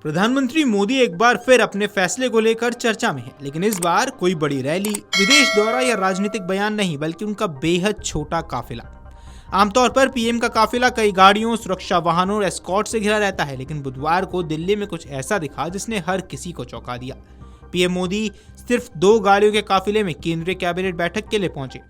प्रधानमंत्री मोदी एक बार फिर अपने फैसले को लेकर चर्चा में हैं, लेकिन इस बार कोई बड़ी रैली, विदेश दौरा या राजनीतिक बयान नहीं, बल्कि उनका बेहद छोटा काफिला। आमतौर पर पीएम का काफिला कई गाड़ियों, सुरक्षा वाहनों और एस्कॉर्ट से घिरा रहता है, लेकिन बुधवार को दिल्ली में कुछ ऐसा दिखा जिसने हर किसी को चौंका दिया। पीएम मोदी सिर्फ 2 गाड़ियों के काफिले में केंद्रीय कैबिनेट बैठक के लिए पहुंचे।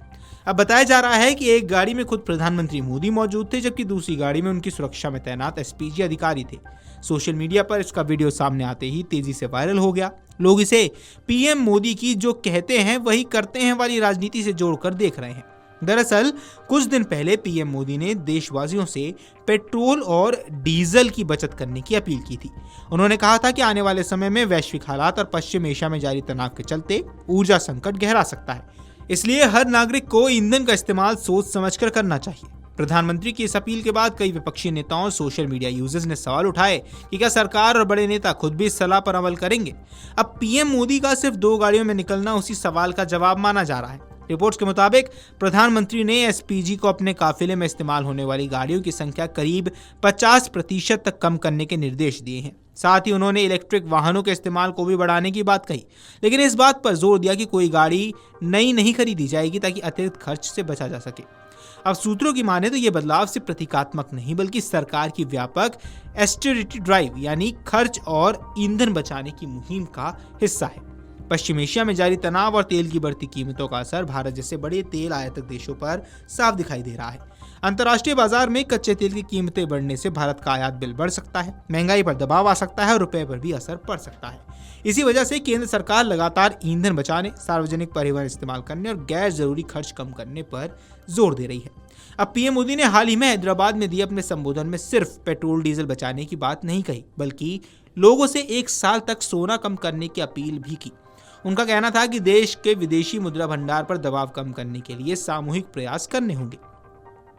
अब बताया जा रहा है कि एक गाड़ी में खुद प्रधानमंत्री मोदी मौजूद थे, जबकि दूसरी गाड़ी में उनकी सुरक्षा में तैनात एसपीजी अधिकारी थे। सोशल मीडिया पर इसका वीडियो सामने आते ही तेजी से वायरल हो गया। लोग इसे पीएम मोदी की जो कहते हैं वही करते हैं वाली राजनीति से जोड़कर देख रहे हैं। दरअसल कुछ दिन पहले पीएम मोदी ने देशवासियों से पेट्रोल और डीजल की बचत करने की अपील की थी। उन्होंने कहा था कि आने वाले समय में वैश्विक हालात और पश्चिम एशिया में जारी तनाव के चलते ऊर्जा संकट गहरा सकता है, इसलिए हर नागरिक को ईंधन का इस्तेमाल सोच समझकर करना चाहिए। प्रधानमंत्री की इस अपील के बाद कई विपक्षी नेताओं और सोशल मीडिया यूजर्स ने सवाल उठाए कि क्या सरकार और बड़े नेता खुद भी इस सलाह पर अमल करेंगे। अब पीएम मोदी का सिर्फ 2 गाड़ियों में निकलना उसी सवाल का जवाब माना जा रहा है। रिपोर्ट्स के मुताबिक प्रधानमंत्री ने एसपीजी को अपने काफिले में इस्तेमाल होने वाली गाड़ियों की संख्या करीब 50% तक कम करने के निर्देश दिए हैं। साथ ही उन्होंने इलेक्ट्रिक वाहनों के इस्तेमाल को भी बढ़ाने की बात कही, लेकिन इस बात पर जोर दिया कि कोई गाड़ी नई नहीं खरीदी जाएगी ताकि अतिरिक्त खर्च से बचा जा सके। अब सूत्रों की माने तो ये बदलाव सिर्फ प्रतीकात्मक नहीं, बल्कि सरकार की व्यापक ऑस्टेरिटी ड्राइव यानी खर्च और ईंधन बचाने की मुहिम का हिस्सा है। पश्चिम एशिया में जारी तनाव और तेल की बढ़ती कीमतों का असर भारत जैसे बड़े तेल आयातक देशों पर साफ दिखाई दे रहा है। अंतर्राष्ट्रीय बाजार में कच्चे तेल की कीमतें बढ़ने से भारत का आयात बिल बढ़ सकता है, महंगाई पर दबाव आ सकता है और रुपए पर भी असर पड़ सकता है। इसी वजह से केंद्र सरकार लगातार ईंधन बचाने, सार्वजनिक परिवहन इस्तेमाल करने और गैर जरूरी खर्च कम करने पर जोर दे रही है। अब पीएम मोदी ने हाल ही में हैदराबाद में दिए अपने संबोधन में सिर्फ पेट्रोल डीजल बचाने की बात नहीं कही, बल्कि लोगों से 1 साल तक सोना कम करने की अपील भी की। उनका कहना था कि देश के विदेशी मुद्रा भंडार पर दबाव कम करने के लिए सामूहिक प्रयास करने होंगे।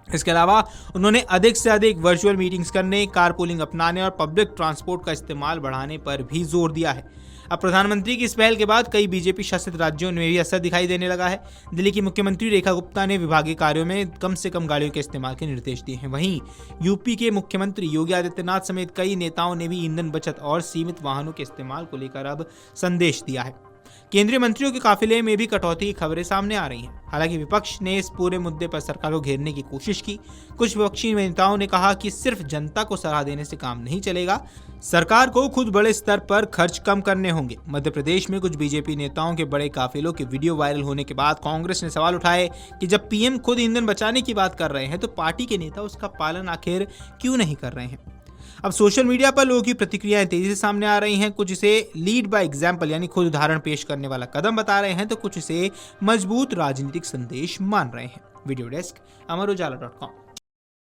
इसके अलावा उन्होंने अधिक से अधिक वर्चुअल मीटिंग्स करने, कारपूलिंग अपनाने और पब्लिक ट्रांसपोर्ट का इस्तेमाल बढ़ाने पर भी जोर दिया है। अब प्रधानमंत्री की इस पहल के बाद कई बीजेपी शासित राज्यों में भी असर दिखाई देने लगा है। दिल्ली की मुख्यमंत्री रेखा गुप्ता ने विभागीय कार्यों में कम से कम गाड़ियों के इस्तेमाल के निर्देश दिए हैं। वहीं यूपी के मुख्यमंत्री योगी आदित्यनाथ समेत कई नेताओं ने भी ईंधन बचत और सीमित वाहनों के इस्तेमाल को लेकर अब संदेश दिया है। केंद्रीय मंत्रियों के काफिले में भी कटौती की खबरें सामने आ रही हैं। हालांकि विपक्ष ने इस पूरे मुद्दे पर सरकार को घेरने की कोशिश की। कुछ विपक्षी नेताओं ने कहा कि सिर्फ जनता को सलाह देने से काम नहीं चलेगा, सरकार को खुद बड़े स्तर पर खर्च कम करने होंगे। मध्य प्रदेश में कुछ बीजेपी नेताओं के बड़े काफिलों के वीडियो वायरल होने के बाद कांग्रेस ने सवाल उठाए कि जब पीएम खुद ईंधन बचाने की बात कर रहे हैं तो पार्टी के नेता उसका पालन आखिर क्यों नहीं कर रहे हैं। अब सोशल मीडिया पर लोगों की प्रतिक्रियाएं तेजी से सामने आ रही हैं। कुछ इसे लीड बाय एग्जाम्पल यानी खुद उदाहरण पेश करने वाला कदम बता रहे हैं, तो कुछ इसे मजबूत राजनीतिक संदेश मान रहे हैं। Video desk amarujala.com।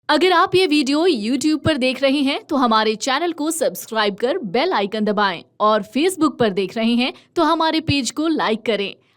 अगर आप ये वीडियो YouTube पर देख रहे हैं तो हमारे चैनल को सब्सक्राइब कर बेल आइकन दबाएं और Facebook पर देख रहे हैं तो हमारे पेज को लाइक करें।